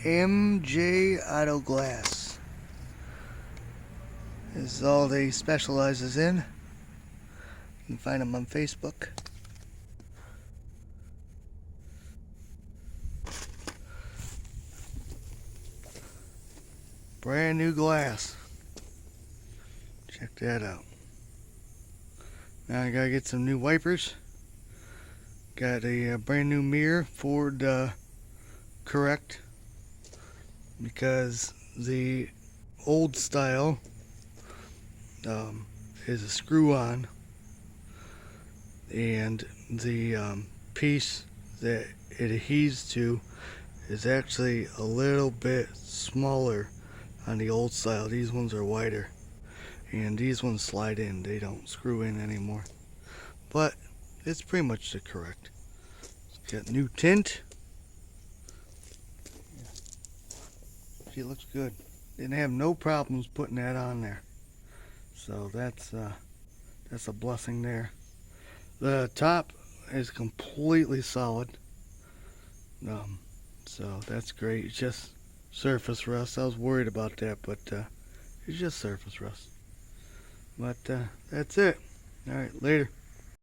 M.J Auto Glass. This is all they specializes in. You can find them on Facebook. Brand new glass. Check that out. Now I gotta get some new wipers. Got a brand new mirror, Ford correct, because the old style is a screw-on, and the piece that it adheres to is actually a little bit smaller on the old style. These ones are wider, and these ones slide in. They don't screw in anymore, but it's pretty much the correct. It's got new tint. She looks good. Didn't have no problems putting that on there, so that's a blessing there. The top is completely solid, so that's great. It's just surface rust. I was worried about that, but it's just surface rust. But that's it. All right, later.